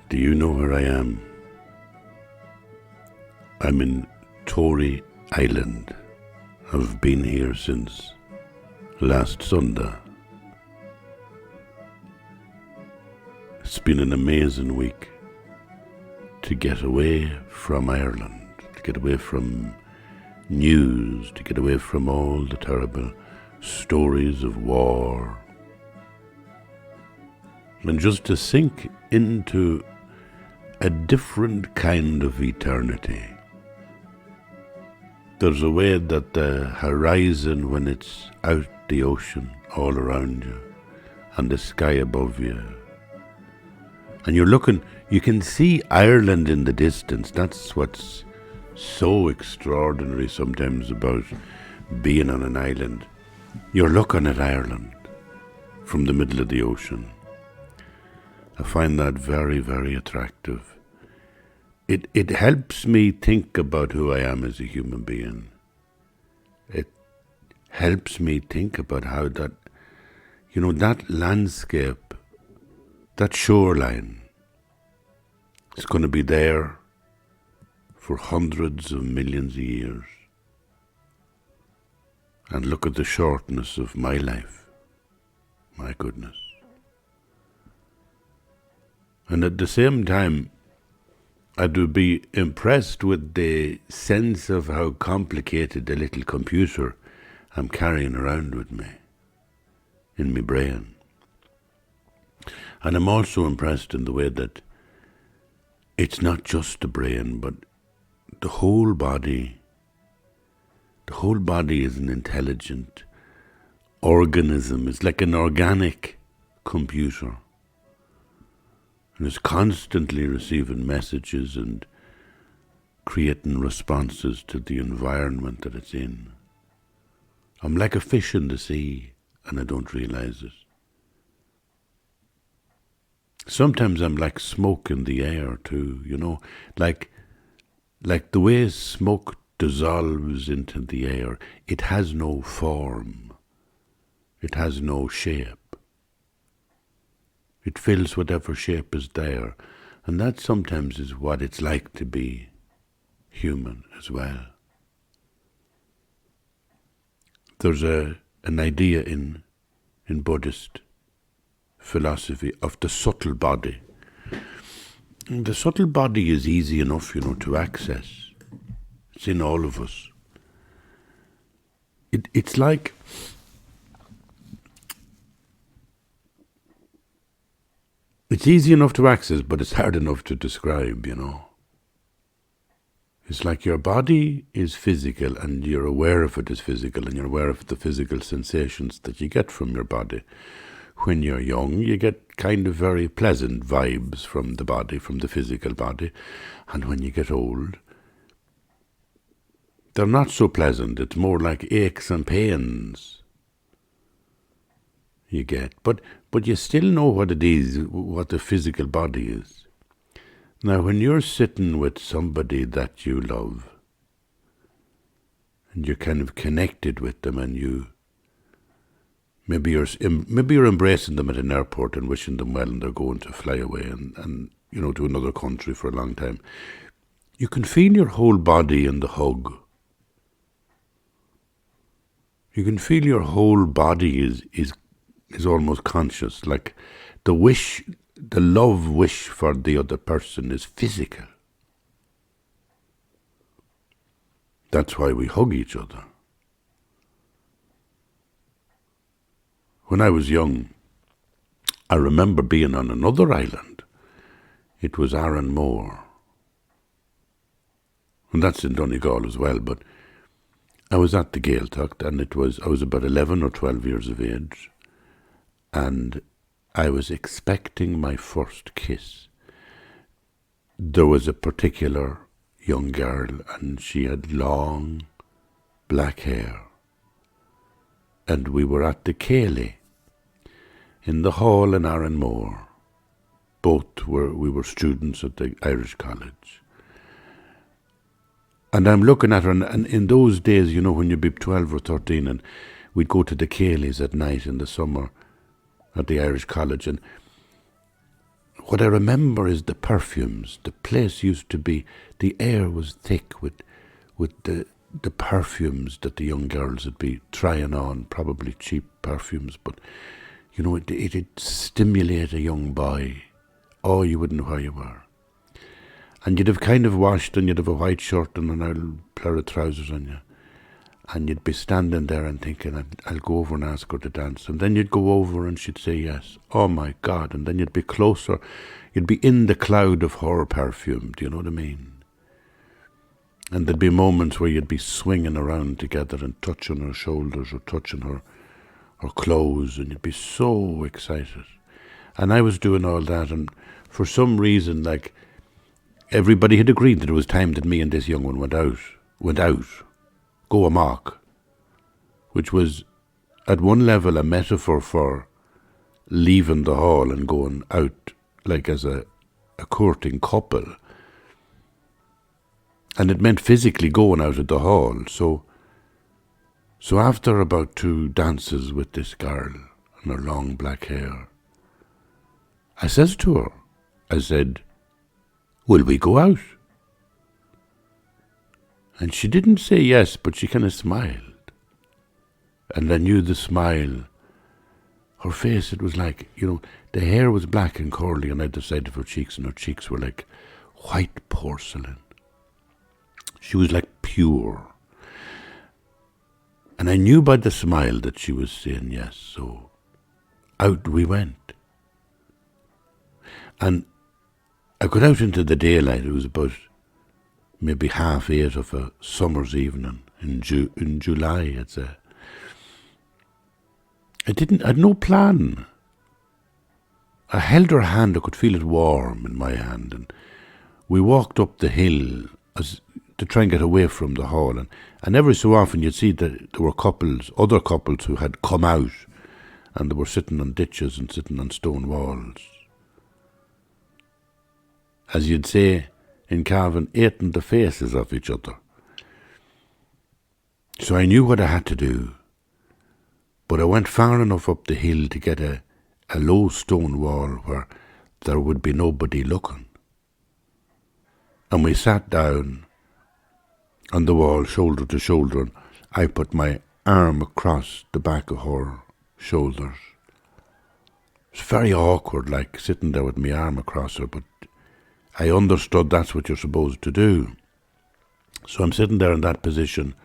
Do you know where I am? I'm in Tory Island. I've been here since last Sunday. It's been an amazing week to get away from Ireland, to get away from news, to get away from all the terrible stories of war, and just to sink into a different kind of eternity. There's a way that the horizon, when it's out the ocean all around you and the sky above you, and you're looking, you can see Ireland in the distance. That's what's so extraordinary sometimes about being on an island. You're looking at Ireland from the middle of the ocean. I find that very, very attractive. It helps me think about who I am as a human being. It helps me think about how that, that landscape, that shoreline, is going to be there for hundreds of millions of years. And look at the shortness of my life. My goodness. And at the same time, I do be impressed with the sense of how complicated the little computer I'm carrying around with me in my brain. And I'm also impressed in the way that it's not just the brain, but the whole body. The whole body is an intelligent organism. It's like an organic computer. And it's constantly receiving messages and creating responses to the environment that it's in. I'm like a fish in the sea, and I don't realize it. Sometimes I'm like smoke in the air too, like the way smoke dissolves into the air. It has no form. It has no shape. It fills whatever shape is there. And that sometimes is what it's like to be human as well. There's an idea in Buddhist philosophy of the subtle body. And the subtle body is easy enough, to access. It's in all of us. It's like it's easy enough to access, but it's hard enough to describe, It's like your body is physical and you're aware of it as physical and you're aware of the physical sensations that you get from your body. When you're young, you get kind of very pleasant vibes from the body, from the physical body. And when you get old, they're not so pleasant. It's more like aches and pains you get. But you still know what it is, what the physical body is. Now, when you're sitting with somebody that you love, and you're kind of connected with them, and maybe you're embracing them at an airport and wishing them well, and they're going to fly away and to another country for a long time, you can feel your whole body in the hug. You can feel your whole body is almost conscious, like the love wish for the other person is physical. That's why we hug each other. When I was young, I remember being on another island. It was Arranmore. And that's in Donegal as well, but I was at the Gaeltacht, and I was about 11 or 12 years of age, and I was expecting my first kiss. There was a particular young girl, and she had long black hair, and we were at the Céile in the hall in Arranmore. We were students at the Irish College. And I'm looking at her, and in those days, when you'd be 12 or 13, and we'd go to the Céiles at night in the summer at the Irish College, and what I remember is the perfumes. The place used to be, the air was thick with the perfumes that the young girls would be trying on, probably cheap perfumes, but it'd stimulate a young boy. Oh, you wouldn't know where you were. And you'd have kind of washed and you'd have a white shirt and an old pair of trousers on you. And you'd be standing there and thinking, I'll go over and ask her to dance. And then you'd go over and she'd say yes. Oh my God. And then you'd be closer. You'd be in the cloud of her perfume. Do you know what I mean? And there'd be moments where you'd be swinging around together and touching her shoulders or touching her clothes. And you'd be so excited. And I was doing all that. And for some reason, like, everybody had agreed that it was time that me and this young one went out. Go amok, which was at one level a metaphor for leaving the hall and going out like as a courting couple. And it meant physically going out of the hall. So after about 2 dances with this girl and her long black hair, I says to her, I said, will we go out? And she didn't say yes, but she kind of smiled. And I knew the smile. Her face, it was like, the hair was black and curly on either side of her cheeks, and her cheeks were like white porcelain. She was like pure. And I knew by the smile that she was saying yes, so out we went. And I got out into the daylight. It was about maybe 8:30 of a summer's evening in July, I'd say. I had no plan. I held her hand, I could feel it warm in my hand, and we walked up the hill to try and get away from the hall, and every so often you'd see that there were other couples who had come out, and they were sitting on ditches and sitting on stone walls. As you'd say in Cavan, eating the faces of each other. So I knew what I had to do, but I went far enough up the hill to get a low stone wall where there would be nobody looking. And we sat down on the wall, shoulder to shoulder, and I put my arm across the back of her shoulders. It's very awkward, like sitting there with my arm across her, but I understood that's what you're supposed to do. So I'm sitting there in that position,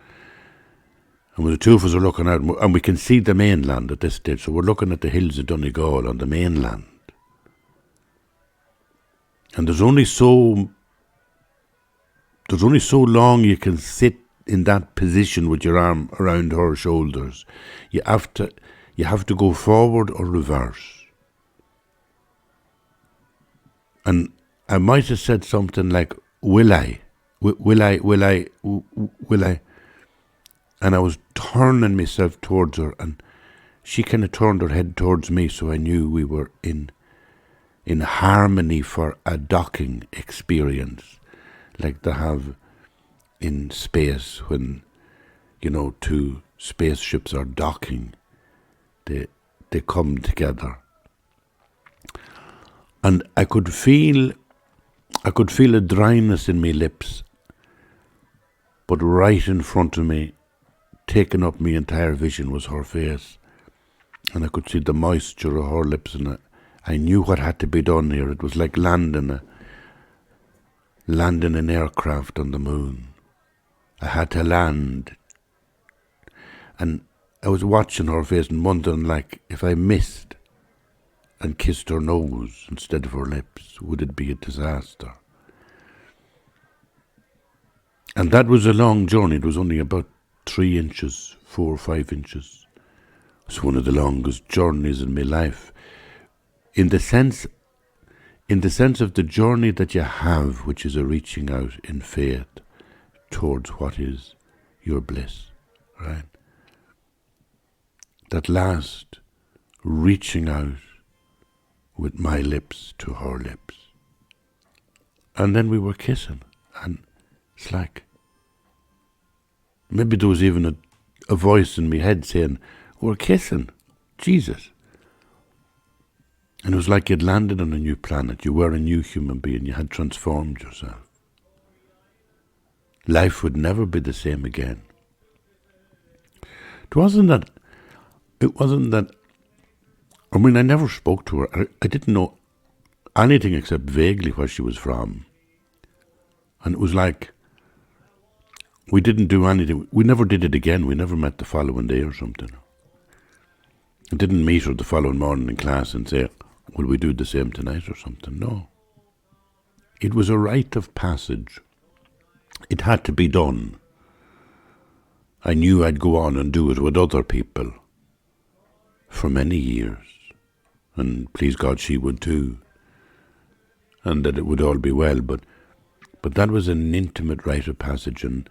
and when the two of us are looking out, and we can see the mainland at this stage, so we're looking at the hills of Donegal on the mainland. And there's only so long you can sit in that position with your arm around her shoulders. You have to go forward or reverse. And I might have said something like, will I? And I was turning myself towards her, and she kind of turned her head towards me, so I knew we were in harmony for a docking experience, like they have in space when, 2 spaceships are docking. They come together. And I could feel a dryness in my lips, but right in front of me, taking up my entire vision, was her face. And I could see the moisture of her lips, and I knew what had to be done here. It was like landing an aircraft on the moon. I had to land. And I was watching her face and wondering, like, if I missed and kissed her nose instead of her lips, would it be a disaster? And that was a long journey. It was only about 3 inches, 4 or 5 inches. It was one of the longest journeys in my life. In the sense of the journey that you have, which is a reaching out in faith towards what is your bliss, right? That last reaching out with my lips to her lips. And then we were kissing, and it's like, maybe there was even a voice in my head saying, we're kissing, Jesus. And it was like you'd landed on a new planet. You were a new human being. You had transformed yourself. Life would never be the same again. It wasn't that, I mean, I never spoke to her. I didn't know anything except vaguely where she was from. And it was like, we didn't do anything. We never did it again. We never met the following day or something. I didn't meet her the following morning in class and say, will we do the same tonight or something? No. It was a rite of passage. It had to be done. I knew I'd go on and do it with other people for many years. And please God, she would too. And that it would all be well. But that was an intimate rite of passage, and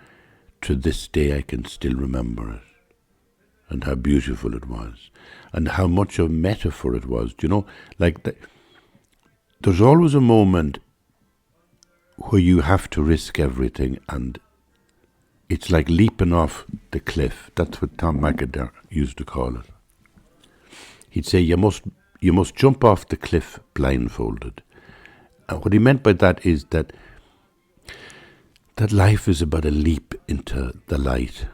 to this day I can still remember it. And how beautiful it was. And how much of metaphor it was. Do you know, there's always a moment where you have to risk everything, and it's like leaping off the cliff. That's what Tom McIntyre used to call it. He'd say, you must jump off the cliff blindfolded. And what he meant by that is that life is about a leap into the light.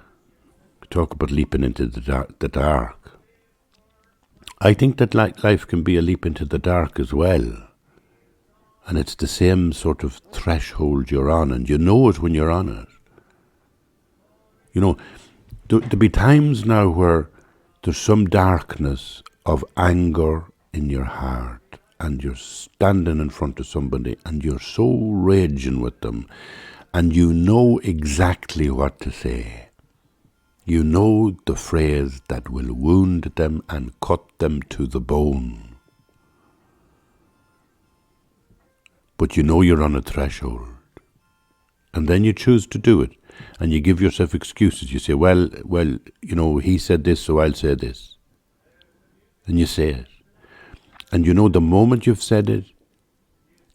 We talk about leaping into the dark. I think that life can be a leap into the dark as well. And it's the same sort of threshold you're on, and you know it when you're on it. You know, there'll be times now where there's some darkness of anger in your heart, and you're standing in front of somebody and you're so raging with them, and you know exactly what to say. You know the phrase that will wound them and cut them to the bone. But you know you're on a threshold. And then you choose to do it. And you give yourself excuses. You say, well, you know, he said this, so I'll say this. And you say it. And you know the moment you've said it,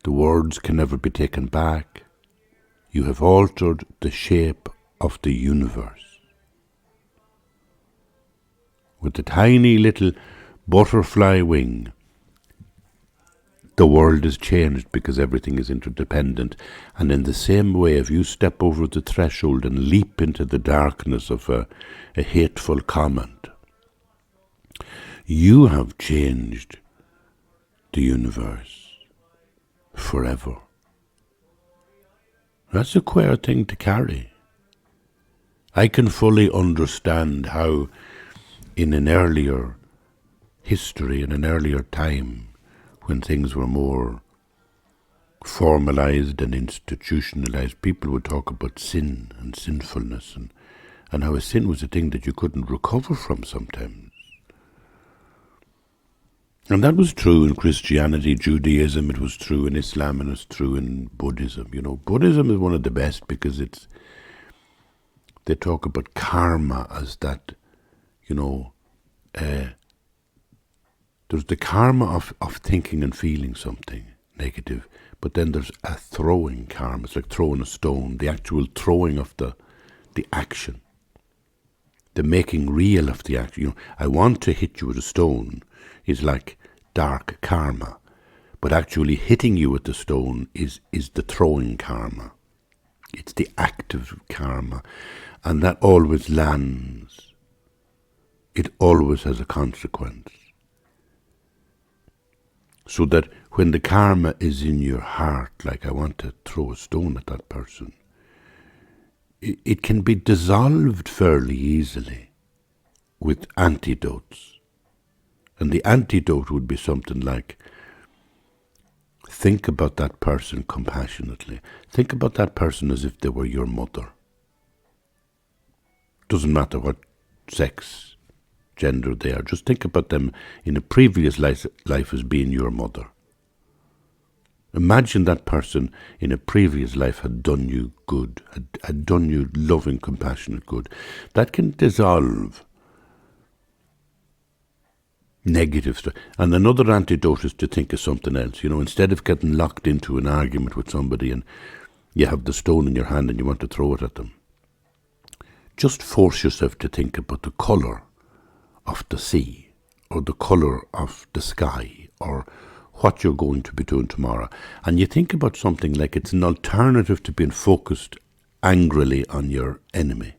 the words can never be taken back. You have altered the shape of the universe. With the tiny little butterfly wing, the world is changed because everything is interdependent. And in the same way, if you step over the threshold and leap into the darkness of a hateful comment, you have changed the universe forever. That's a queer thing to carry. I can fully understand how in an earlier history, in an earlier time, when things were more formalized and institutionalized, people would talk about sin and sinfulness, and how a sin was a thing that you couldn't recover from sometimes. And that was true in Christianity, Judaism, it was true in Islam, and it's true in Buddhism. You know, Buddhism is one of the best because they talk about karma as that, you know, there's the karma of thinking and feeling something negative, but then there's a throwing karma. It's like throwing a stone, the actual throwing of the action, the making real of the action. You know, I want to hit you with a stone is like dark karma, but actually hitting you with the stone is the throwing karma. It's the active karma, and that always lands. It always has a consequence. So that when the karma is in your heart, like I want to throw a stone at that person, it can be dissolved fairly easily with antidotes. And the antidote would be something like, think about that person compassionately. Think about that person as if they were your mother. Doesn't matter what sex, gender they are. Just think about them in a previous life as being your mother. Imagine that person in a previous life had done you good, had done you loving, compassionate good. That can dissolve negative stuff. And another antidote is to think of something else. You know, instead of getting locked into an argument with somebody and you have the stone in your hand and you want to throw it at them, just force yourself to think about the colour of the sea, or the colour of the sky, or what you're going to be doing tomorrow. And you think about something like it's an alternative to being focused angrily on your enemy.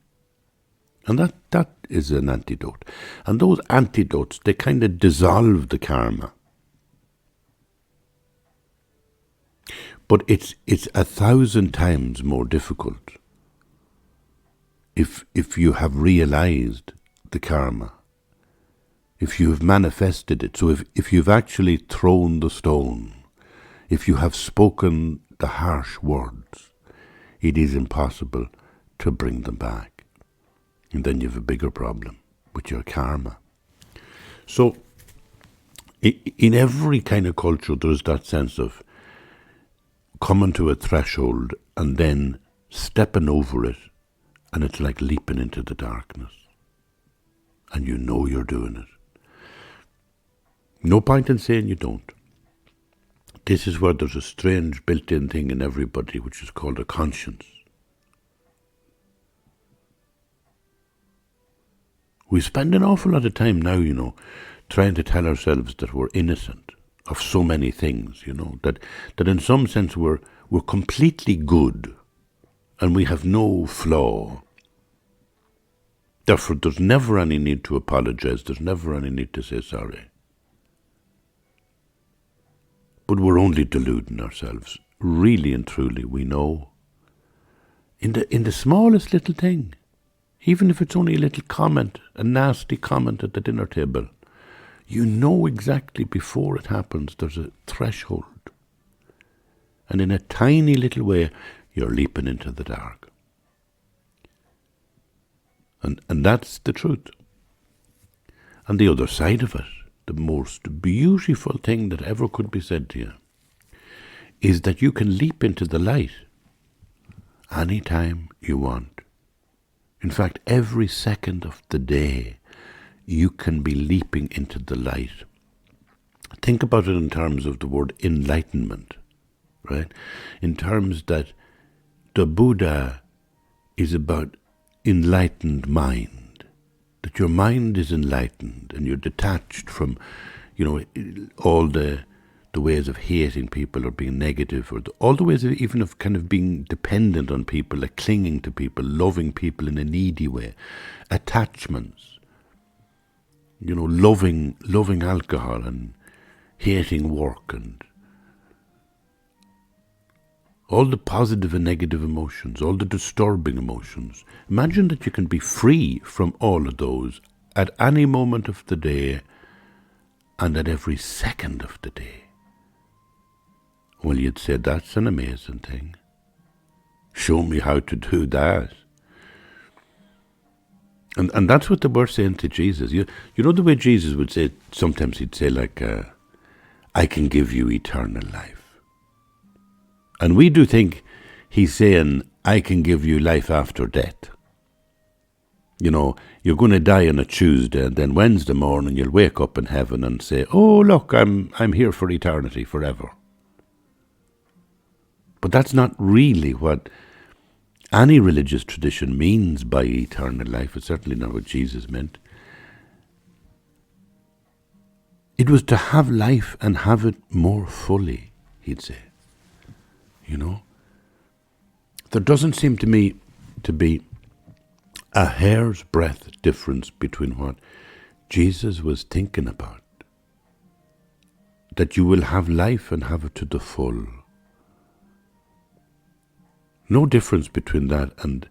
And that is an antidote. And those antidotes, they kind of dissolve the karma. But it's 1,000 times more difficult if you have realized the karma, if you have manifested it. So if you've actually thrown the stone, if you have spoken the harsh words, it is impossible to bring them back. And then you have a bigger problem with your karma. So in every kind of culture, there's that sense of coming to a threshold and then stepping over it, and it's like leaping into the darkness. And you know you're doing it. No point in saying you don't. This is where there's a strange built-in thing in everybody, which is called a conscience. We spend an awful lot of time now, trying to tell ourselves that we're innocent of so many things, that in some sense we're completely good and we have no flaw. Therefore, there's never any need to apologize. There's never any need to say sorry. But we're only deluding ourselves. Really and truly, we know. In the smallest little thing, even if it's only a little comment, a nasty comment at the dinner table, you know exactly before it happens there's a threshold. And in a tiny little way, you're leaping into the dark. And that's the truth. And the other side of it, the most beautiful thing that ever could be said to you, is that you can leap into the light anytime you want. In fact, every second of the day, you can be leaping into the light. Think about it in terms of the word enlightenment, right? In terms that the Buddha is about enlightened mind, that your mind is enlightened and you're detached from, all the ways of hating people or being negative, or all the ways of even of kind of being dependent on people, like clinging to people, loving people in a needy way, attachments, loving alcohol and hating work, and all the positive and negative emotions, all the disturbing emotions. Imagine that you can be free from all of those at any moment of the day and at every second of the day. Well, you'd say that's an amazing thing. Show me how to do that. And that's what they were saying to Jesus. You know the way Jesus would say, sometimes he'd say like, I can give you eternal life. And we do think he's saying, I can give you life after death. You're going to die on a Tuesday, and then Wednesday morning you'll wake up in heaven and say, oh, look, I'm here for eternity, forever. But that's not really what any religious tradition means by eternal life. It's certainly not what Jesus meant. It was to have life and have it more fully, he'd say. There doesn't seem to me to be a hair's breadth difference between what Jesus was thinking about. That you will have life and have it to the full. No difference between that and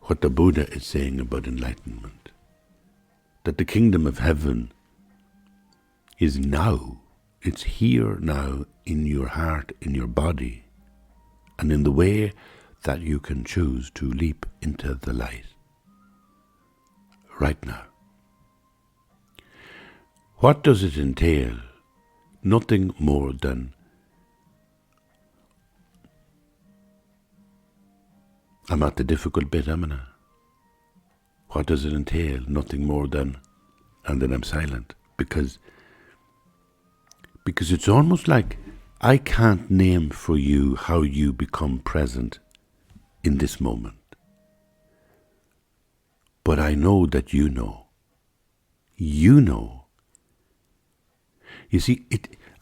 what the Buddha is saying about enlightenment. That the kingdom of heaven is now. It's here now in your heart, in your body, and in the way that you can choose to leap into the light. Right now. What does it entail? Nothing more than I'm at the difficult bit, am I? What does it entail? Nothing more than, and then I'm silent, because it's almost like I can't name for you how you become present in this moment. But I know that you know. You know. You see,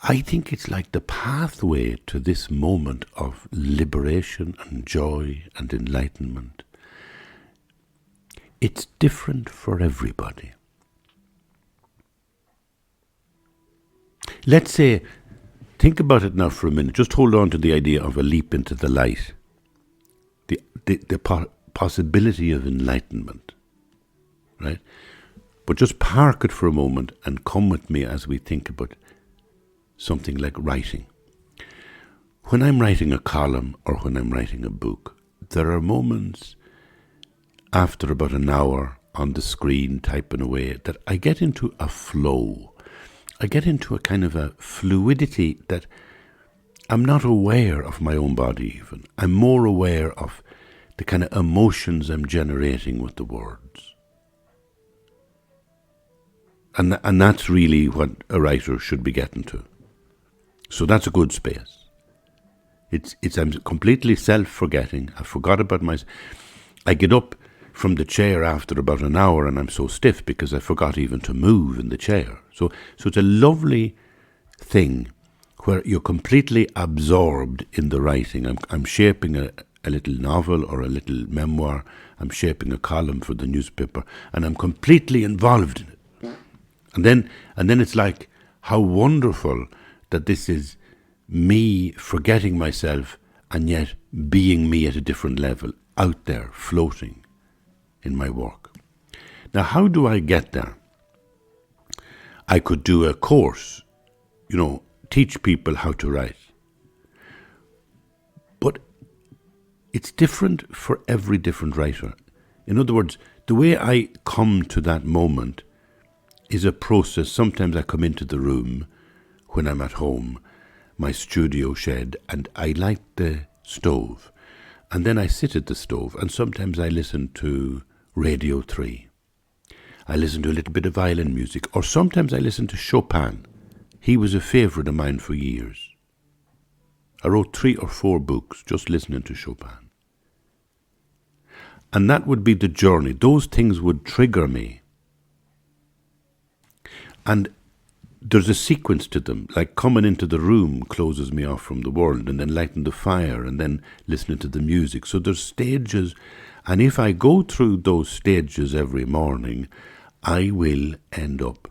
I think it's like the pathway to this moment of liberation and joy and enlightenment. It's different for everybody. Let's say, think about it now for a minute. Just hold on to the idea of a leap into the light. The possibility of enlightenment, right? But just park it for a moment and come with me as we think about something like writing. When I'm writing a column or when I'm writing a book, there are moments after about an hour on the screen typing away that I get into a flow. I get into a kind of a fluidity that I'm not aware of my own body even. I'm more aware of the kind of emotions I'm generating with the words. And that's really what a writer should be getting to. So that's a good space. It's I'm completely self-forgetting. I forgot about myself. I get up from the chair after about an hour and I'm so stiff because I forgot even to move in the chair. So it's a lovely thing where you're completely absorbed in the writing. I'm shaping a little novel or a little memoir. I'm shaping a column for the newspaper and I'm completely involved in it. And then it's like, how wonderful that this is me forgetting myself and yet being me at a different level, out there, floating in my work. Now, how do I get there? I could do a course, teach people how to write. But it's different for every different writer. In other words, the way I come to that moment is a process. Sometimes I come into the room when I'm at home, my studio shed, and I light the stove. And then I sit at the stove, and sometimes I listen to Radio 3. I listen to a little bit of violin music, or sometimes I listen to Chopin. He was a favourite of mine for years. I wrote 3 or 4 books just listening to Chopin. And that would be the journey. Those things would trigger me. And there's a sequence to them, like coming into the room closes me off from the world, and then lighting the fire, and then listening to the music. So there's stages, and if I go through those stages every morning, I will end up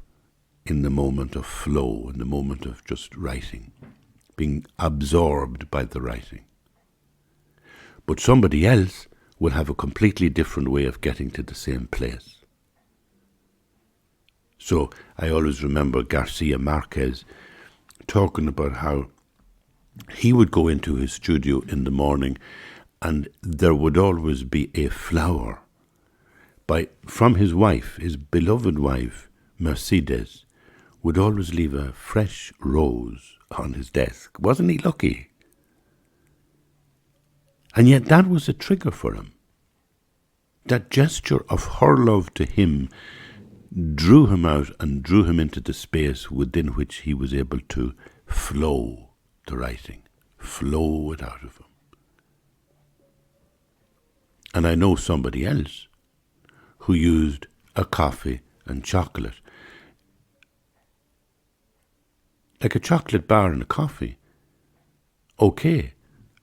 in the moment of flow, in the moment of just writing, being absorbed by the writing. But somebody else will have a completely different way of getting to the same place. So I always remember Garcia Marquez talking about how he would go into his studio in the morning and there would always be a flower from his wife, his beloved wife, Mercedes, would always leave a fresh rose on his desk. Wasn't he lucky? And yet that was a trigger for him. That gesture of her love to him drew him out and drew him into the space within which he was able to flow the writing, flow it out of him. And I know somebody else who used a coffee and chocolate, like a chocolate bar and a coffee. Okay,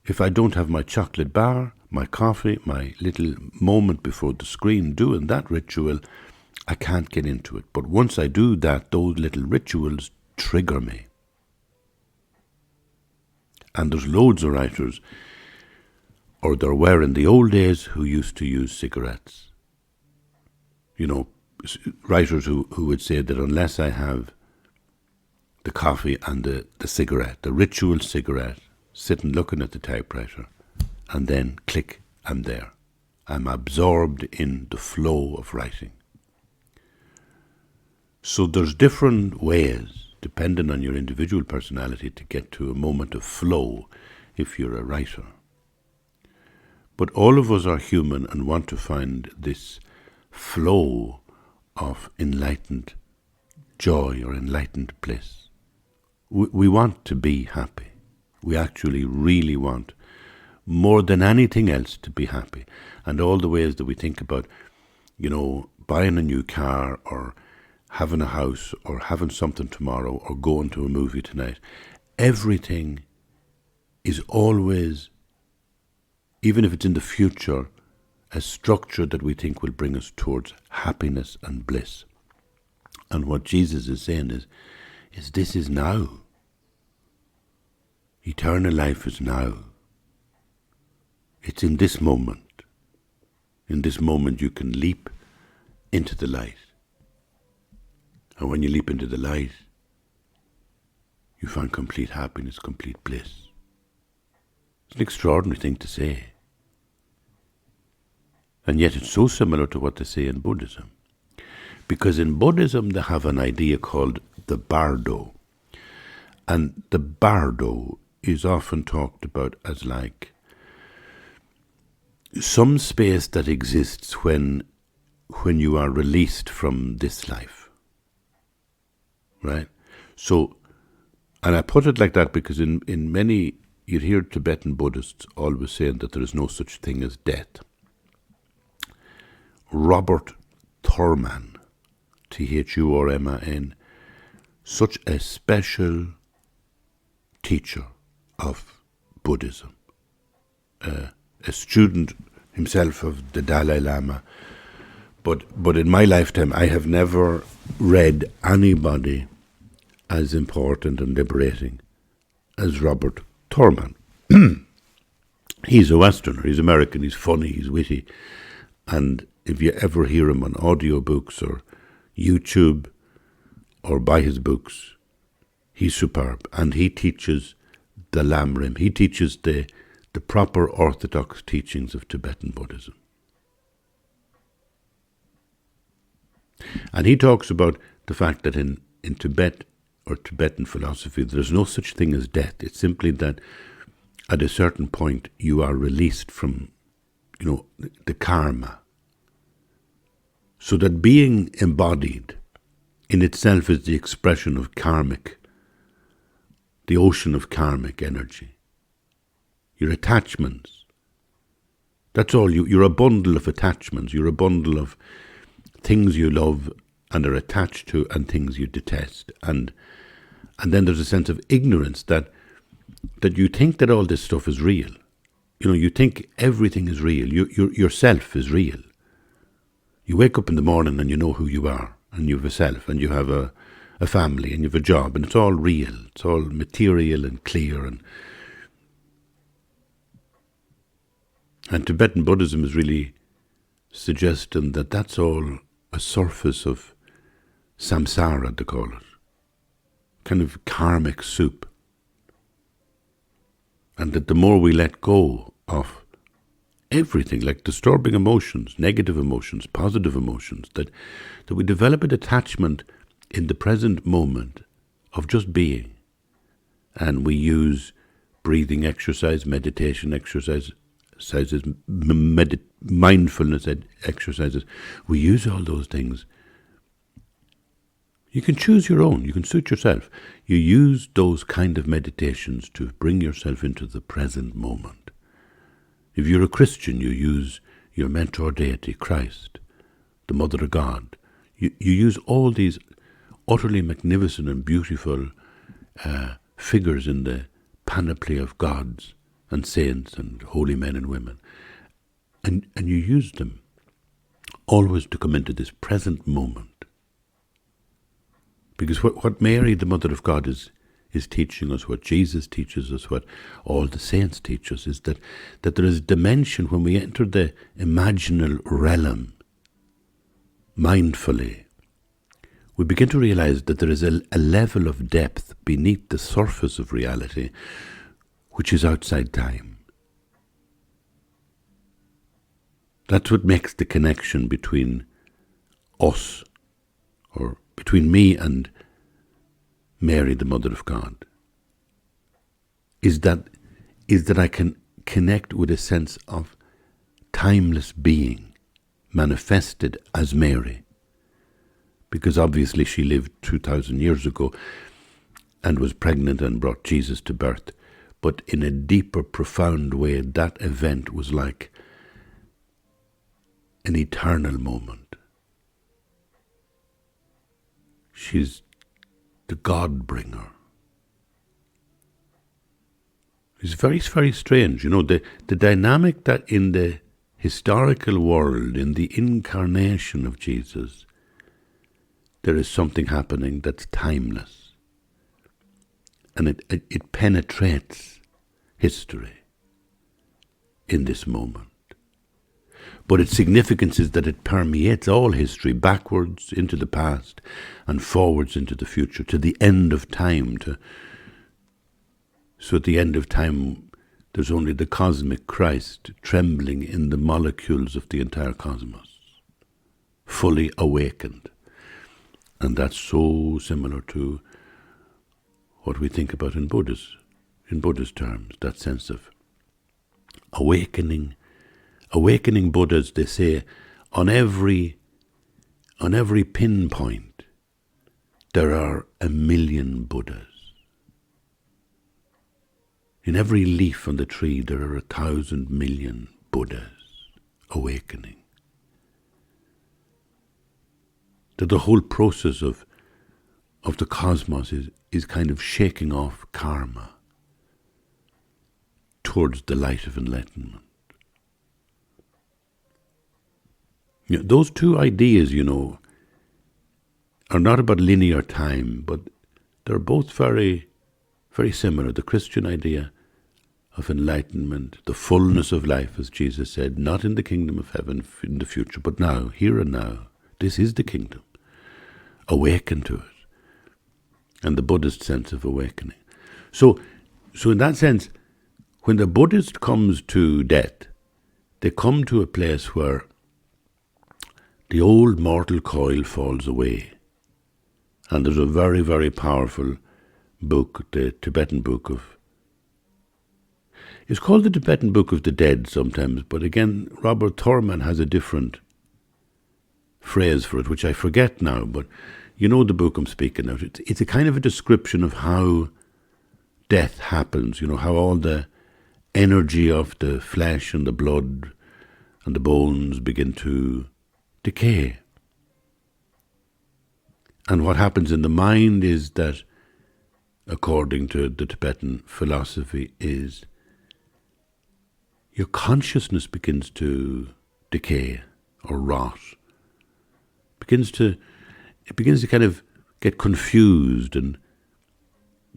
if I don't have my chocolate bar, my coffee, my little moment before the screen doing that ritual, I can't get into it. But once I do that, those little rituals trigger me. And there's loads of writers, or there were in the old days, who used to use cigarettes. Writers who would say that unless I have the coffee and the cigarette, the ritual cigarette, sitting looking at the typewriter, and then click, I'm there. I'm absorbed in the flow of writing. So there's different ways, depending on your individual personality, to get to a moment of flow if you're a writer. But all of us are human and want to find this flow of enlightened joy or enlightened bliss. We want to be happy. We actually really want, more than anything else, to be happy. And all the ways that we think about, buying a new car or having a house or having something tomorrow or going to a movie tonight, everything is always, even if it's in the future, a structure that we think will bring us towards happiness and bliss. And what Jesus is saying is this is now. Eternal life is now. It's in this moment. In this moment you can leap into the light. And when you leap into the light, you find complete happiness, complete bliss. It's an extraordinary thing to say. And yet it's so similar to what they say in Buddhism. Because in Buddhism they have an idea called the Bardo. And the Bardo is often talked about as like some space that exists when you are released from this life. Right? So, and I put it like that because in many, you'd hear Tibetan Buddhists always saying that there is no such thing as death. Robert Thurman, Thurman, such a special teacher of Buddhism, a student himself of the Dalai Lama, but in my lifetime I have never read anybody as important and liberating as Robert Thurman. He's a Westerner, he's American, he's funny, he's witty, and if you ever hear him on audiobooks or YouTube or buy his books, he's superb. And he teaches the Lamrim. He teaches the proper orthodox teachings of Tibetan Buddhism. And he talks about the fact that in Tibet or Tibetan philosophy, there's no such thing as death. It's simply that at a certain point you are released from, the karma. So that being embodied in itself is the expression of the ocean of karmic energy. Your attachments. That's all. You're a bundle of attachments. You're a bundle of things you love and are attached to and things you detest. And then there's a sense of ignorance that you think that all this stuff is real. You think everything is real. Yourself is real. You wake up in the morning and you know who you are, and you have a self, and you have a family, and you have a job, and it's all real. It's all material and clear. And Tibetan Buddhism is really suggesting that that's all a surface of samsara, they call it. Kind of karmic soup. And that the more we let go of everything, like disturbing emotions, negative emotions, positive emotions, that we develop a detachment in the present moment of just being. And we use breathing exercise, meditation exercises, mindfulness exercises. We use all those things. You can choose your own. You can suit yourself. You use those kind of meditations to bring yourself into the present moment. If you're a Christian, you use your mentor deity, Christ, the Mother of God. You use all these utterly magnificent and beautiful figures in the panoply of gods and saints and holy men and women. And you use them always to come into this present moment. Because what Mary, the Mother of God, is teaching us, what Jesus teaches us, what all the saints teach us, is that there is a dimension when we enter the imaginal realm mindfully. We begin to realize that there is a level of depth beneath the surface of reality which is outside time. That's what makes the connection between us, or between me and Mary, the Mother of God, is that I can connect with a sense of timeless being manifested as Mary, because obviously she lived 2,000 years ago and was pregnant and brought Jesus to birth, but in a deeper, profound way, that event was like an eternal moment. She's the God bringer. It's very, very strange. You know, the dynamic that in the historical world, in the incarnation of Jesus, there is something happening that's timeless. And it penetrates history in this moment. But its significance is that it permeates all history, backwards into the past and forwards into the future, to the end of time. So at the end of time, there's only the cosmic Christ trembling in the molecules of the entire cosmos, fully awakened. And that's so similar to what we think about in Buddhist terms, that sense of awakening Buddhas, they say, on every pinpoint, there are 1,000,000 Buddhas. In every leaf on the tree, there are 1,000,000,000 Buddhas awakening. That the whole process of the cosmos is kind of shaking off karma towards the light of enlightenment. You know, those two ideas, you know, are not about linear time, but they're both very, very similar. The Christian idea of enlightenment, the fullness of life, as Jesus said, not in the kingdom of heaven in the future, but now, here and now. This is the kingdom. Awaken to it. And the Buddhist sense of awakening. So in that sense, when the Buddhist comes to death, they come to a place where the old mortal coil falls away. And there's a very, very powerful book, the Tibetan book of... It's called the Tibetan Book of the Dead sometimes, but again, Robert Thorman has a different phrase for it, which I forget now, but you know the book I'm speaking of. It's a kind of a description of how death happens, you know, how all the energy of the flesh and the blood and the bones begin to decay. And what happens in the mind is that, according to the Tibetan philosophy, is your consciousness begins to decay or rot. It begins to kind of get confused and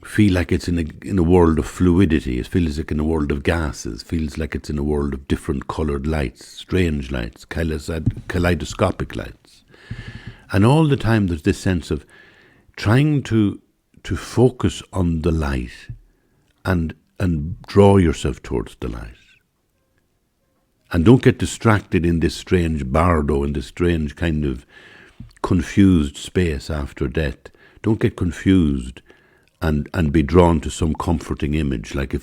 feel like it's in a world of fluidity. It feels like in a world of gases. Feels like it's in a world of different coloured lights, strange lights, kaleidoscopic lights. And all the time there's this sense of trying to focus on the light and draw yourself towards the light. And don't get distracted in this strange bardo, in this strange kind of confused space after death. Don't get confused and be drawn to some comforting image. Like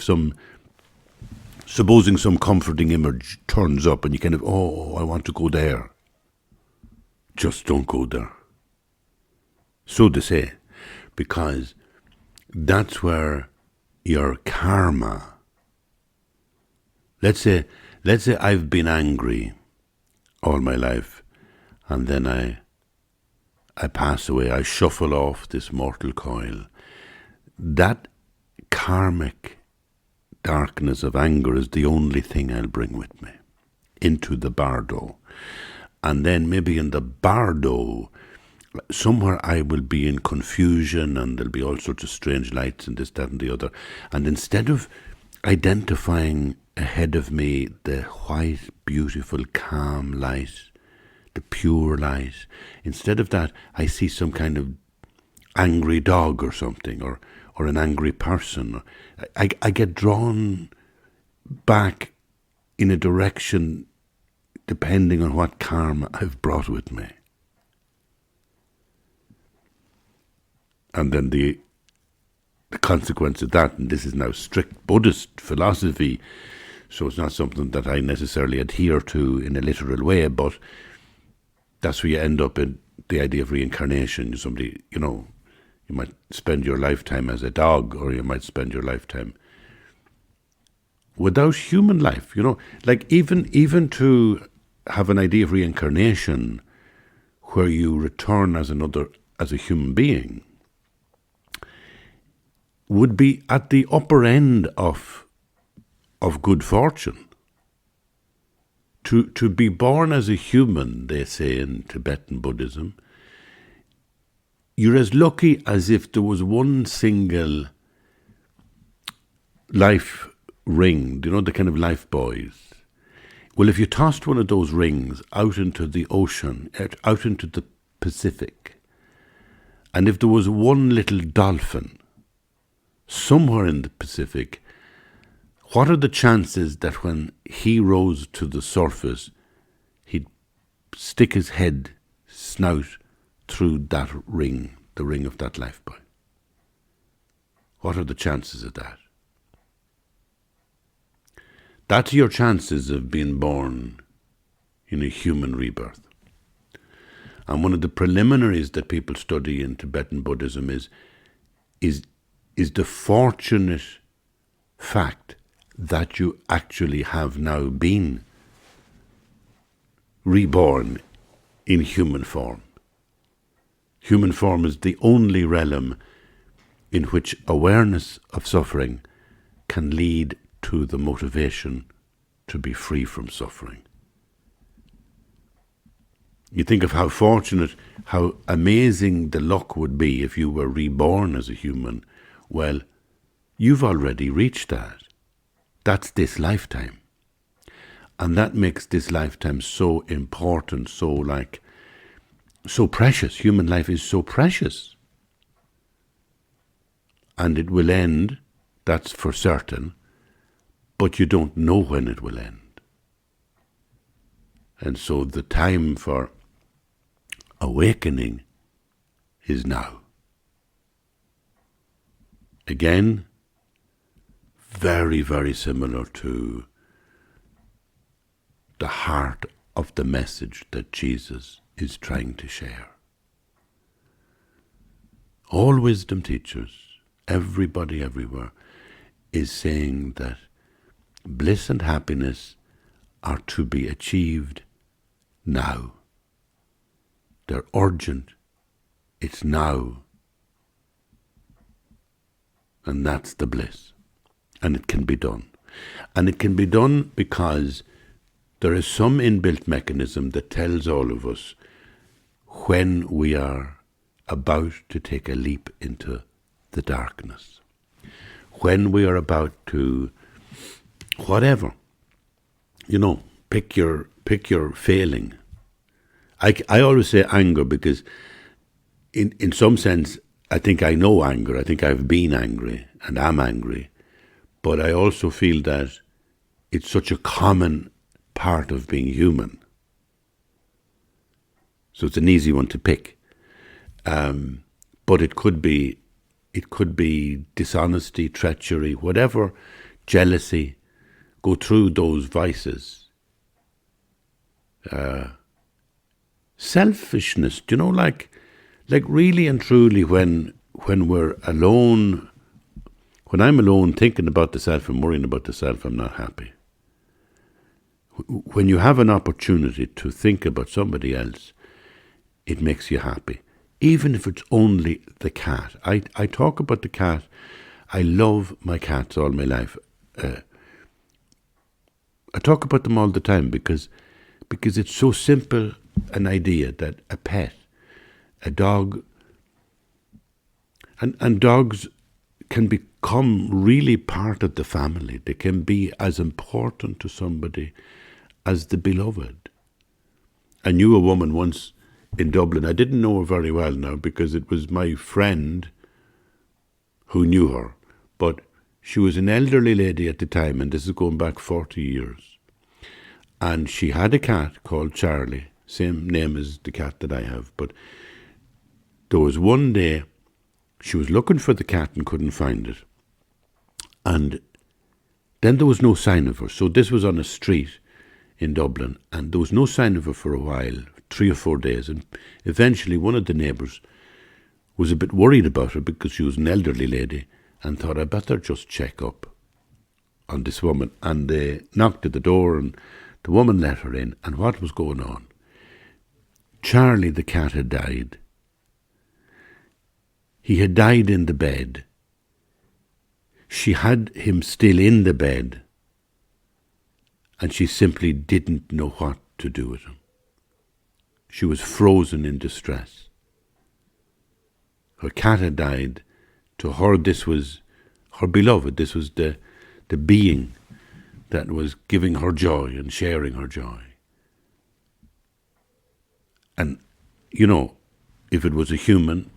supposing some comforting image turns up and you kind of, oh, I want to go there. Just don't go there. So they say, because that's where your karma... Let's say I've been angry all my life, and then I pass away, I shuffle off this mortal coil. That karmic darkness of anger is the only thing I'll bring with me into the bardo. And then maybe in the bardo, somewhere I will be in confusion and there'll be all sorts of strange lights and this, that and the other. And instead of identifying ahead of me the white, beautiful, calm light, the pure light, instead of that I see some kind of angry dog or something, or an angry person. I get drawn back in a direction depending on what karma I've brought with me. And then the consequence of that, and this is now strict Buddhist philosophy, so it's not something that I necessarily adhere to in a literal way, but that's where you end up in the idea of reincarnation. Somebody, you know, you might spend your lifetime as a dog, or you might spend your lifetime without human life, you know. Like even to have an idea of reincarnation where you return as as a human being would be at the upper end of good fortune. To be born as a human, they say in Tibetan Buddhism, you're as lucky as if there was one single life ring, you know, the kind of life buoys. Well, if you tossed one of those rings out into the ocean, out into the Pacific, and if there was one little dolphin somewhere in the Pacific, what are the chances that when he rose to the surface, he'd stick his head, snout, through that ring, the ring of that life buoy? What are the chances of that? That's your chances of being born in a human rebirth. And one of the preliminaries that people study in Tibetan Buddhism is the fortunate fact that you actually have now been reborn in human form. Human form is the only realm in which awareness of suffering can lead to the motivation to be free from suffering. You think of how fortunate, how amazing the luck would be if you were reborn as a human. Well, you've already reached that. That's this lifetime. And that makes this lifetime so important, so precious. Human life is so precious. And it will end, that's for certain, but you don't know when it will end. And so the time for awakening is now. Again, very, very similar to the heart of the message that Jesus is trying to share. All wisdom teachers, everybody everywhere, is saying that bliss and happiness are to be achieved now. They're urgent. It's now. And that's the bliss. And it can be done. And it can be done because there is some inbuilt mechanism that tells all of us when we are about to take a leap into the darkness. When we are about to, whatever, pick your failing. I always say anger because in some sense, I think I know anger. I think I've been angry and am angry. But I also feel that it's such a common part of being human. So it's an easy one to pick. But it could be dishonesty, treachery, whatever, jealousy. Go through those vices. Selfishness, like really and truly when we're alone, when I'm alone thinking about the self and worrying about the self, I'm not happy. When you have an opportunity to think about somebody else, it makes you happy. Even if it's only the cat. I talk about the cat. I love my cats all my life. I talk about them all the time because it's so simple an idea that a pet, a dog, and dogs can become really part of the family. They can be as important to somebody as the beloved. I knew a woman once in Dublin. I didn't know her very well now because it was my friend who knew her. But she was an elderly lady at the time, and this is going back 40 years. And she had a cat called Charlie, same name as the cat that I have. But there was one day she was looking for the cat and couldn't find it. And then there was no sign of her. So this was on a street in Dublin, and there was no sign of her for a while, 3 or 4 days. And eventually one of the neighbours was a bit worried about her because she was an elderly lady and thought, I better just check up on this woman. And they knocked at the door and the woman let her in. And what was going on? Charlie the cat had died. He had died in the bed. She had him still in the bed, and she simply didn't know what to do with him. She was frozen in distress. Her cat had died. To her, this was her beloved. This was the being that was giving her joy and sharing her joy. And, you know, if it was a human,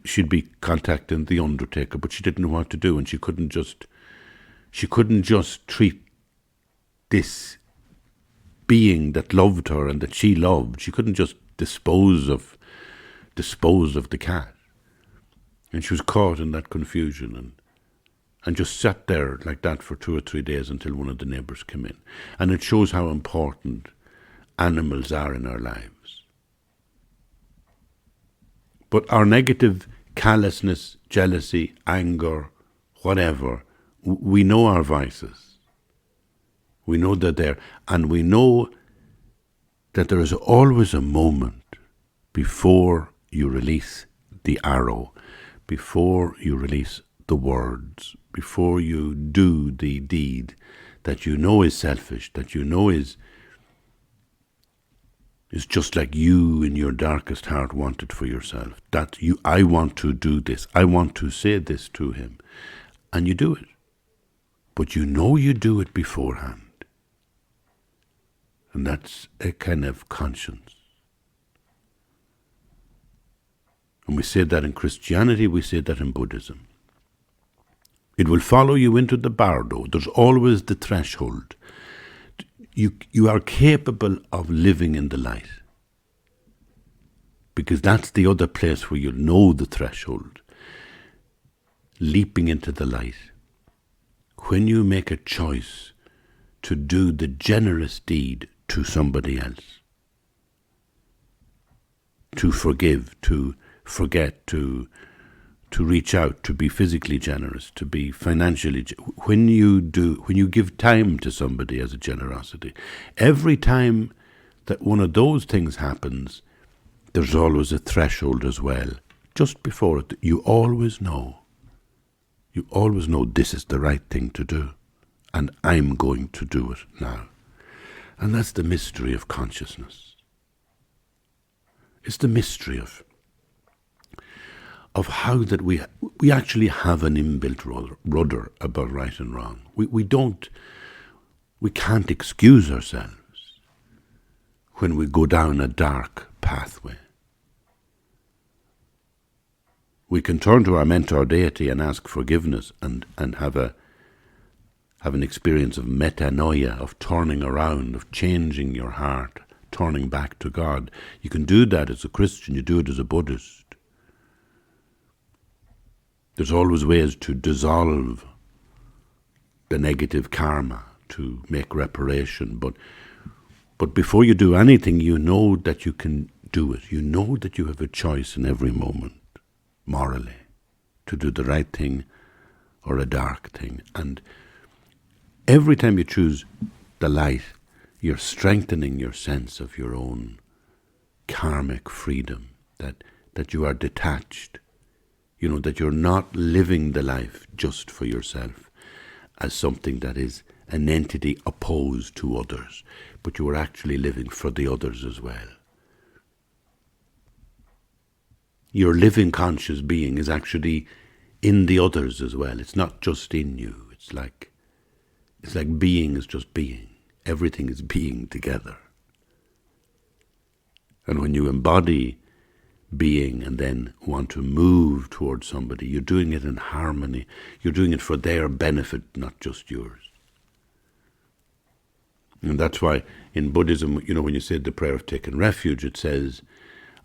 she'd be contacting the undertaker, but she didn't know what to do, and she couldn't just treat this being that loved her and that she loved. She couldn't just dispose of the cat. And she was caught in that confusion and just sat there like that for 2 or 3 days until one of the neighbours came in. And it shows how important animals are in our lives. But our negative callousness, jealousy, anger, whatever, we know our vices. We know they're there. And we know that there is always a moment before you release the arrow, before you release the words, before you do the deed that you know is selfish, that you know is just like you in your darkest heart want it for yourself. That I want to do this. I want to say this to him. And you do it. But you know you do it beforehand. And that's a kind of conscience. And we say that in Christianity, we say that in Buddhism. It will follow you into the Bardo. There's always the threshold. You are capable of living in the light. Because that's the other place where you'll know the threshold. Leaping into the light. When you make a choice to do the generous deed to somebody else. To forgive, to forget, to reach out, to be physically generous, to be financially. When you give time to somebody as a generosity, every time that one of those things happens, there's always a threshold as well. Just before it, you always know this is the right thing to do, and I'm going to do it now. And that's the mystery of consciousness. It's the mystery of how that we actually have an inbuilt rudder about right and wrong. We can't excuse ourselves when we go down a dark pathway. We can turn to our mentor deity and ask forgiveness and have an experience of metanoia, of turning around, of changing your heart, turning back to God. You can do that as a Christian, you do it as a Buddhist. There's always ways to dissolve the negative karma, to make reparation. But before you do anything, you know that you can do it. You know that you have a choice in every moment, morally, to do the right thing or a dark thing. And every time you choose the light, you're strengthening your sense of your own karmic freedom, that you are detached. You know, that you're not living the life just for yourself as something that is an entity opposed to others, but you are actually living for the others as well. Your living conscious being is actually in the others as well. It's not just in you. It's like being is just being. Everything is being together. And when you embody being and then want to move towards somebody, you're doing it in harmony. You're doing it for their benefit, not just yours. And that's why in Buddhism, you know, when you say the prayer of taking refuge, it says,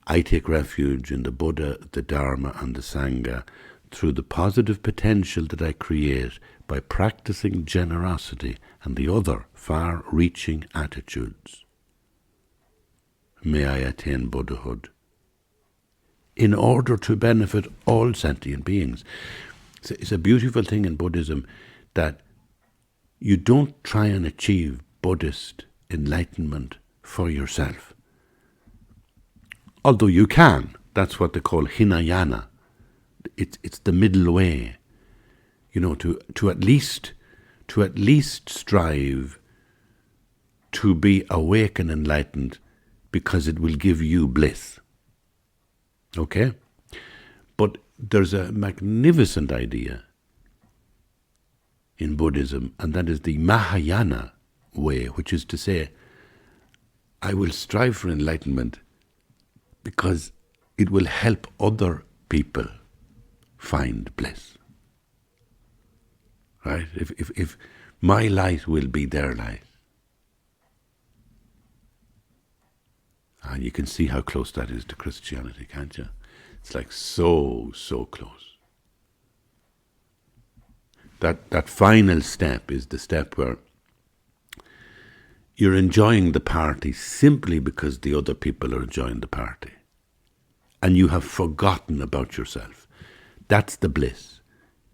I take refuge in the Buddha, the Dharma, and the Sangha through the positive potential that I create by practicing generosity and the other far-reaching attitudes. May I attain Buddhahood in order to benefit all sentient beings. It's a beautiful thing in Buddhism that you don't try and achieve Buddhist enlightenment for yourself. Although you can. That's what they call Hinayana. it's the middle way. To at least strive to be awake and enlightened, because it will give you bliss. Okay? But there's a magnificent idea in Buddhism, and that is the Mahayana way, which is to say, I will strive for enlightenment because it will help other people find bliss. Right? If my light will be their light. And you can see how close that is to Christianity, can't you? It's like so close. That final step is the step where you're enjoying the party simply because the other people are enjoying the party. And you have forgotten about yourself. That's the bliss.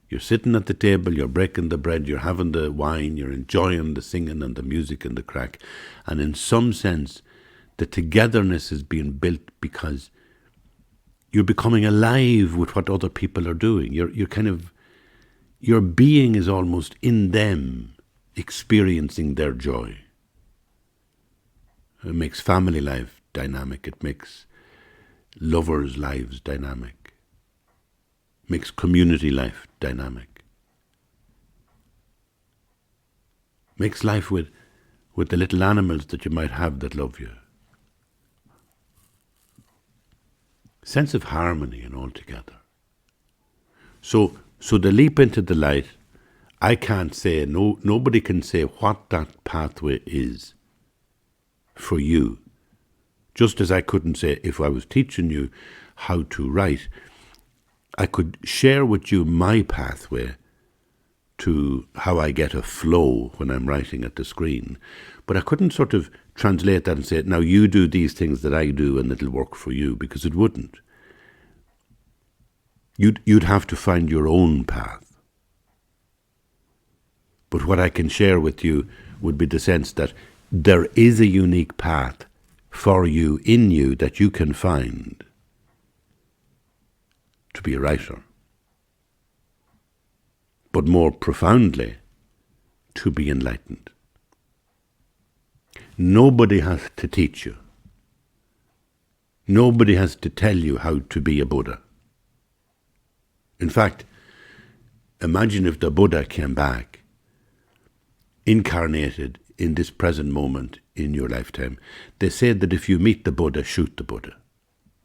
You're sitting at the table, you're breaking the bread, you're having the wine, you're enjoying the singing and the music and the crack. And in some sense, the togetherness is being built because you're becoming alive with what other people are doing. Your being is almost in them, experiencing their joy. It makes family life dynamic. It makes lovers' lives dynamic. It makes community life dynamic. It makes life with the little animals that you might have that love you. Sense of harmony and all together. So the leap into the light, I can't say, nobody can say what that pathway is for you. Just as I couldn't say, if I was teaching you how to write, I could share with you my pathway to how I get a flow when I'm writing at the screen. But I couldn't sort of translate that and say, now you do these things that I do and it'll work for you, because it wouldn't. You'd have to find your own path. But what I can share with you would be the sense that there is a unique path for you, in you, that you can find to be a writer. But more profoundly, to be enlightened. Nobody has to teach you. Nobody has to tell you how to be a Buddha. In fact, imagine if the Buddha came back, incarnated in this present moment in your lifetime. They said that if you meet the Buddha, shoot the Buddha,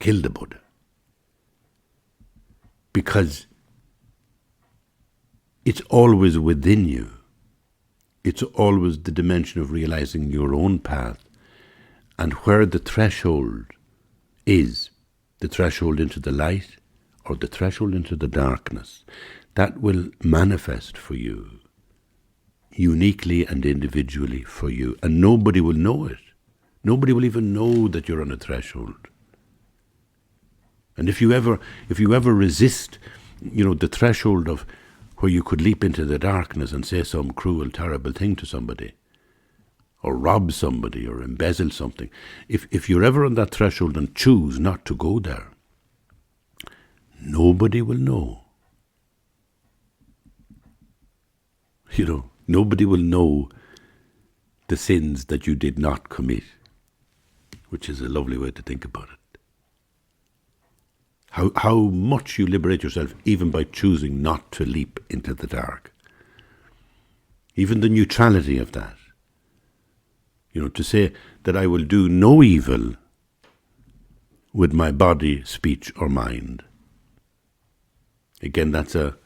kill the Buddha. Because it's always within you. It's always the dimension of realizing your own path, and where the threshold is, the threshold into the light or the threshold into the darkness, that will manifest for you, uniquely and individually for you, and nobody will know it. Nobody will even know that you're on a threshold. And if you ever resist, the threshold of where you could leap into the darkness and say some cruel, terrible thing to somebody, or rob somebody, or embezzle something, if you're ever on that threshold and choose not to go there, nobody will know. Nobody will know the sins that you did not commit, which is a lovely way to think about it. How much you liberate yourself even by choosing not to leap into the dark. Even the neutrality of that. To say that I will do no evil with my body, speech, or mind. Again, that's a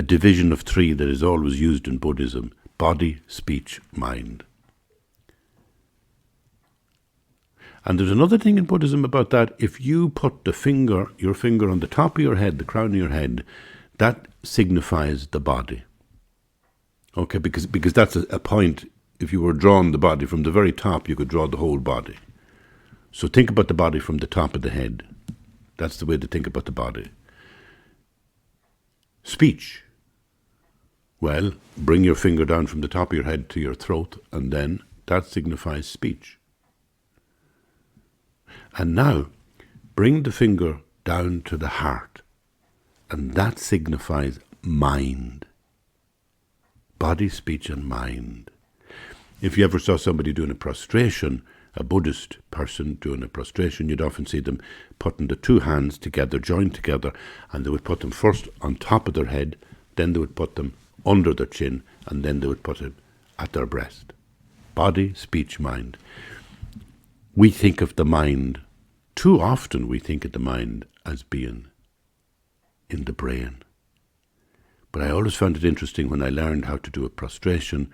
division of three that is always used in Buddhism: body, speech, mind. And there's another thing in Buddhism about that. If you put your finger on the top of your head, the crown of your head, that signifies the body. Okay, because that's a point. If you were drawing the body from the very top, you could draw the whole body. So think about the body from the top of the head. That's the way to think about the body. Speech. Well, bring your finger down from the top of your head to your throat, and then that signifies speech. And now, bring the finger down to the heart And that signifies mind. Body, speech, and mind. If you ever saw somebody doing a prostration, a Buddhist person doing a prostration, you'd often see them putting the two hands together, joined together, and they would put them first on top of their head, then they would put them under their chin, and then they would put it at their breast. Body, speech, mind. We think of the mind, too often we think of the mind as being in the brain. But I always found it interesting when I learned how to do a prostration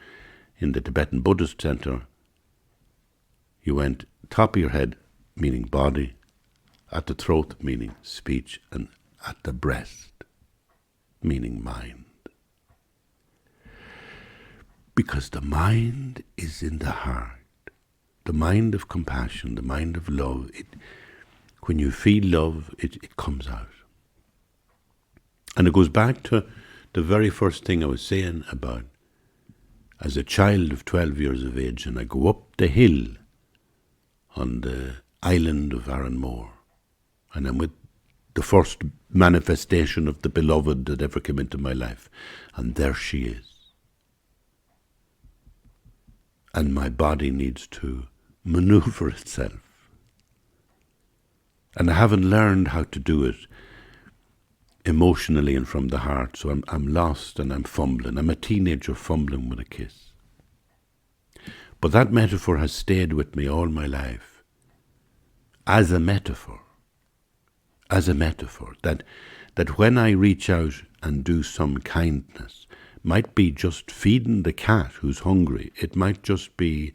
in the Tibetan Buddhist center. You went top of your head, meaning body, at the throat, meaning speech, and at the breast, meaning mind. Because the mind is in the heart, the mind of compassion, the mind of love. When you feel love, it comes out. And it goes back to the very first thing I was saying about as a child of 12 years of age, and I go up the hill on the island of Arranmore, and I'm with the first manifestation of the beloved that ever came into my life, and there she is. And my body needs to maneuver itself. And I haven't learned how to do it emotionally and from the heart, so I'm lost and I'm fumbling. I'm a teenager fumbling with a kiss. But that metaphor has stayed with me all my life as a metaphor, that when I reach out and do some kindness, might be just feeding the cat who's hungry, it might just be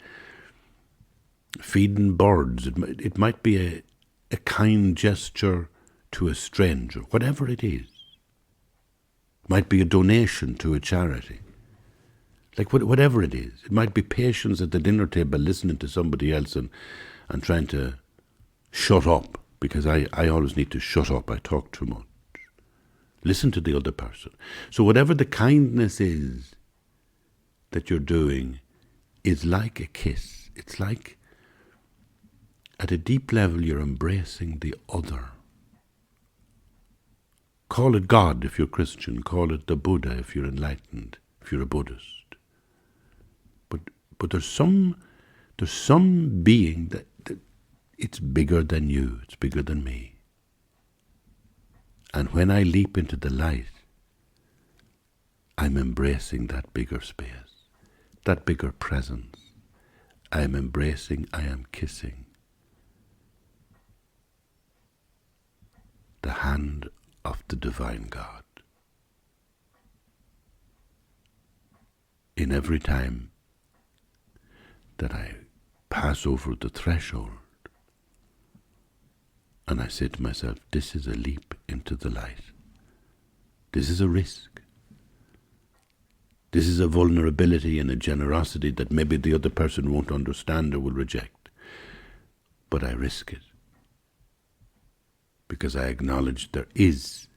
feeding birds, it might be a kind gesture to a stranger, whatever it is. It might be a donation to a charity. Like whatever it is. It might be patience at the dinner table listening to somebody else and trying to shut up, because I always need to shut up. I talk too much. Listen to the other person. So whatever the kindness is that you're doing is like a kiss. It's like at a deep level you're embracing the other. Call it God if you're Christian. Call it the Buddha if you're enlightened, if you're a Buddhist. But there's some being that it's bigger than you. It's bigger than me. And when I leap into the light, I'm embracing that bigger space, that bigger presence. I am embracing, I am kissing the hand of the divine God. In every time that I pass over the threshold, and I say to myself, this is a leap into the light. This is a risk. This is a vulnerability and a generosity that maybe the other person won't understand or will reject. But I risk it. Because I acknowledge there is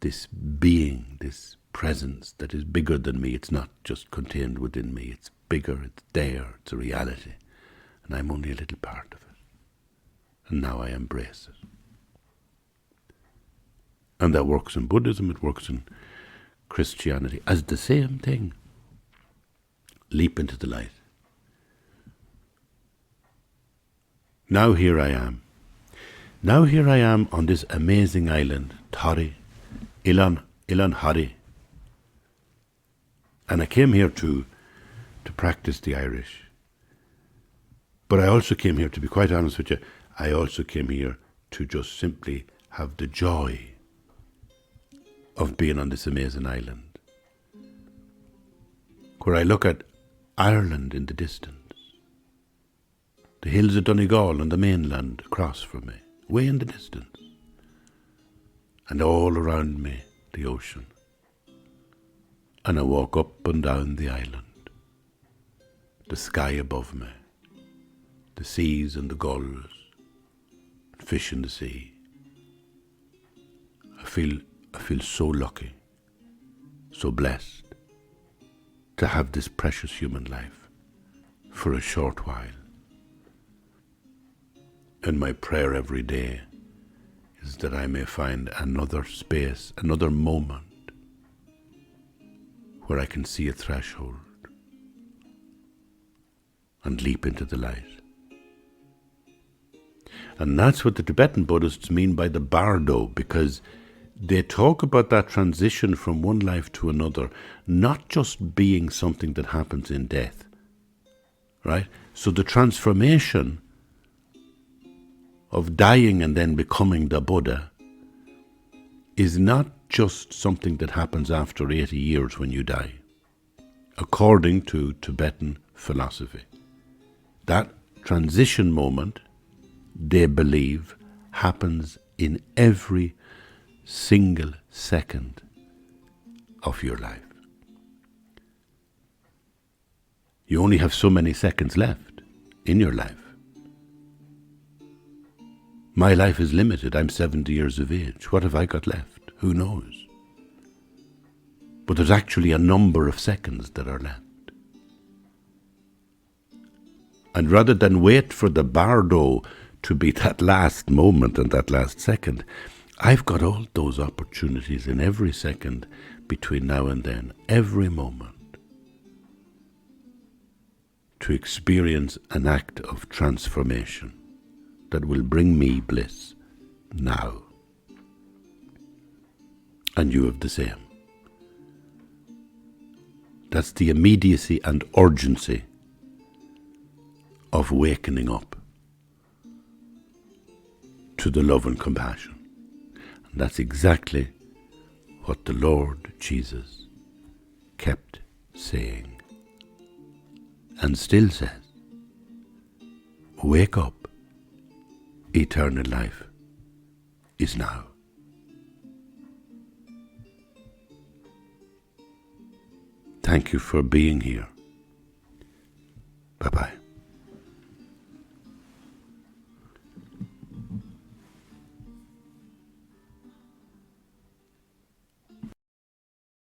this being, this presence that is bigger than me. It's not just contained within me. It's bigger, it's there, it's a reality. And I'm only a little part of it. And now I embrace it. And that works in Buddhism, it works in Christianity as the same thing. Leap into the light. Now here I am. Now here I am on this amazing island, Tory, Ilan Hari. And I came here to practice the Irish. But I also came here, to be quite honest with you, I also came here to just simply have the joy of being on this amazing island, where I look at Ireland in the distance, the hills of Donegal and the mainland across from me, way in the distance, and all around me the ocean. And I walk up and down the island, the sky above me, the seas and the gulls, fish in the sea. I feel so lucky, so blessed to have this precious human life for a short while. And my prayer every day is that I may find another space, another moment where I can see a threshold and leap into the light. And that's what the Tibetan Buddhists mean by the Bardo, because they talk about that transition from one life to another, not just being something that happens in death, right? So the transformation of dying and then becoming the Buddha is not just something that happens after 80 years when you die, according to Tibetan philosophy. That transition moment, they believe, happens in every single second of your life. You only have so many seconds left in your life. My life is limited. I'm 70 years of age. What have I got left? Who knows? But there's actually a number of seconds that are left. And rather than wait for the Bardo to be that last moment and that last second, I've got all those opportunities in every second between now and then, every moment, to experience an act of transformation that will bring me bliss now. And you have the same. That's the immediacy and urgency of wakening up to the love and compassion. And that's exactly what the Lord Jesus kept saying and still says. Wake up. Eternal life is now. Thank you for being here. Bye-bye.